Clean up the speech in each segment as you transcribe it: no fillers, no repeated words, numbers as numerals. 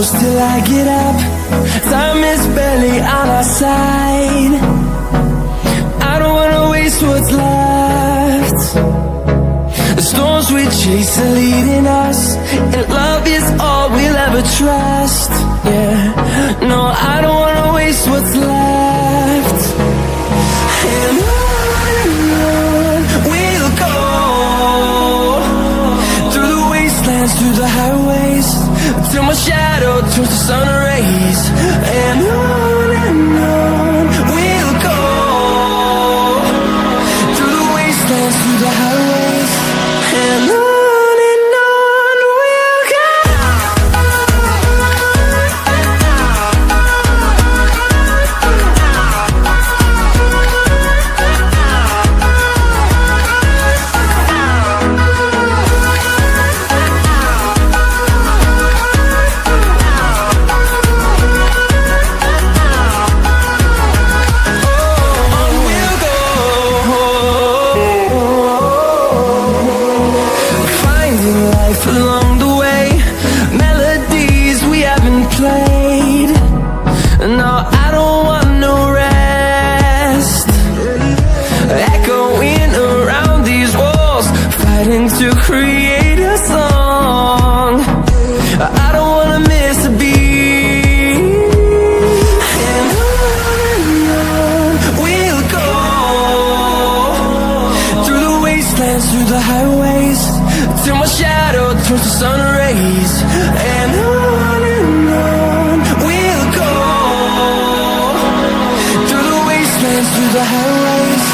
close till I get up. Time is barely on our side. I don't wanna waste what's left. The storms we chase are leading us, and love is all we'll ever trust. Yeah, no, I don't wanna waste what's left. And on we'll go, through the wastelands, through the highways, till my shadow turns to sun rays. And on we'll go, through the wastelands, through the highways, and on we'll go. Along the way, melodies we haven't played. No, I don't want no rest. Echoing around these walls, fighting to create a song. I don't wanna miss a beat. And on we'll go, through the wastelands, through the highways, till my shadow turns to sun rays. And on we'll go, through the wastelands, through the highways,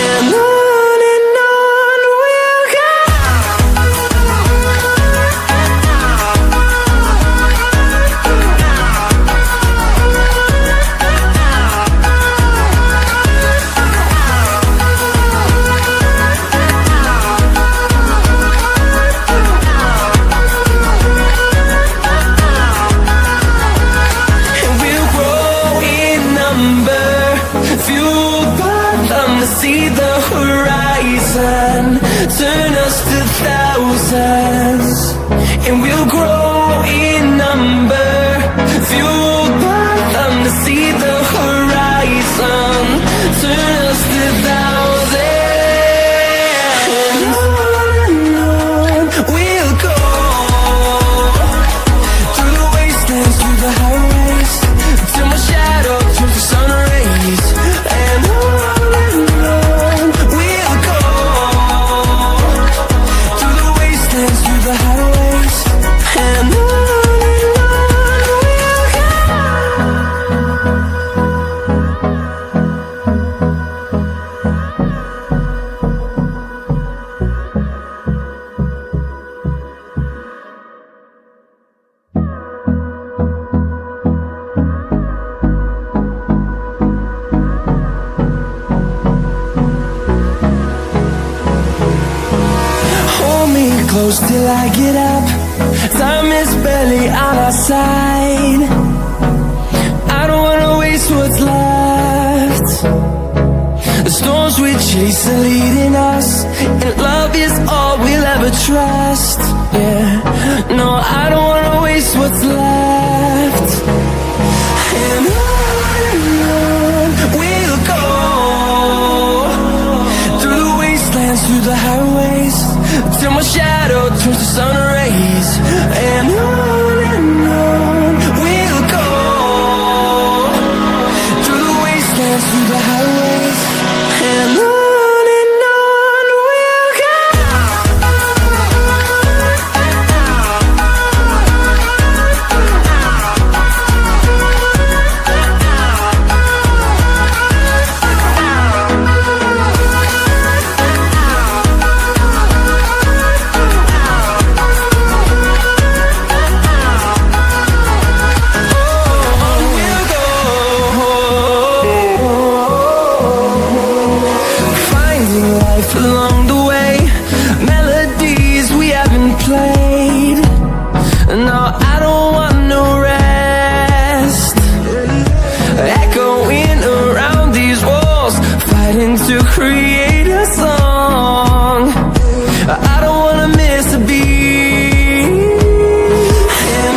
and on we'll go. See the horizon, turn us to thousands, and we'll grow in number. Fueled by them to see the horizon, turn us to thousands. And on we'll go, through the wastelands, through the highways, till my shadow turns to sun rays. And the highways, and on we'll go. Hold me close till I get up. Time is barely on our side. I don't wanna waste what's left. The storms we chase are leading us, and love is all we'll ever trust. Yeah, no, I don't wanna waste what's left. And on we'll go, through the wastelands, through the highways, till my shadow turns to sun rays. And on we'll go, through the wastelands, through the highways, and on we'll go. Along the way, melodies we haven't played. No, I don't want no rest. Echoing around these walls, fighting to create a song. I don't wanna miss a beat. And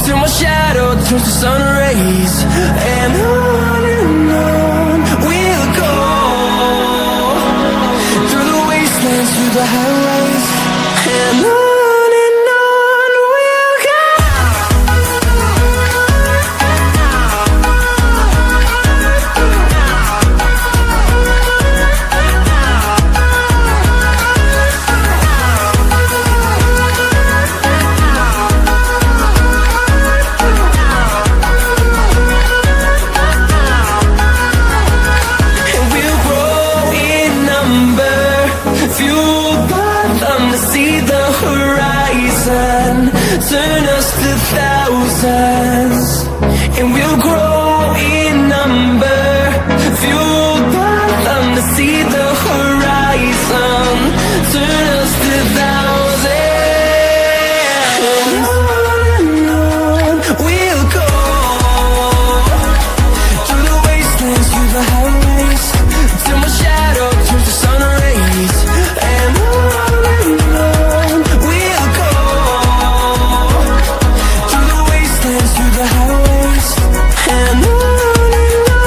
till my shadow turns to sun rays. And on we'll go, through the wastelands, through the highways. And on we'll go. Turn us to thousands, and we'll grow in number, fueled by them to see the horizon. Turn us to thousands, and on we'll go, through the wastelands, through the highways, till my shadow turns to sun rays. And on we'll go, through the highways. And on we'll go.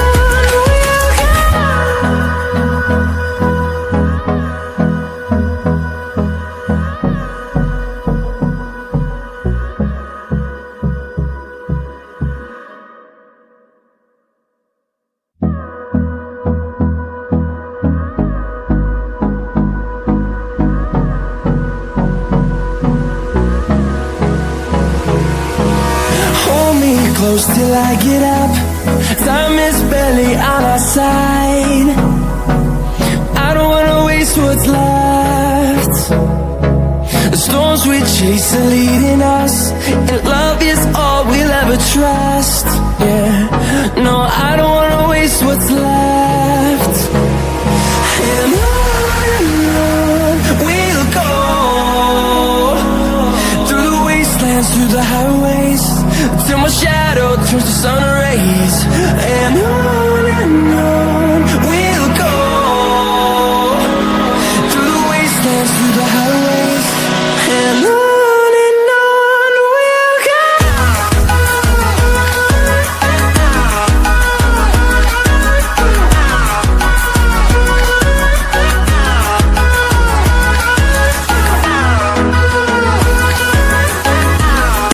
Close till I get up. Time is barely on our side. I don't wanna waste what's left. The storms we chase are leading us, and love is all we'll ever trust. Yeah, no, I don't wanna waste what's left. And on we'll go, through the wastelands, through the highways, till my shadow turns to sun rays. And on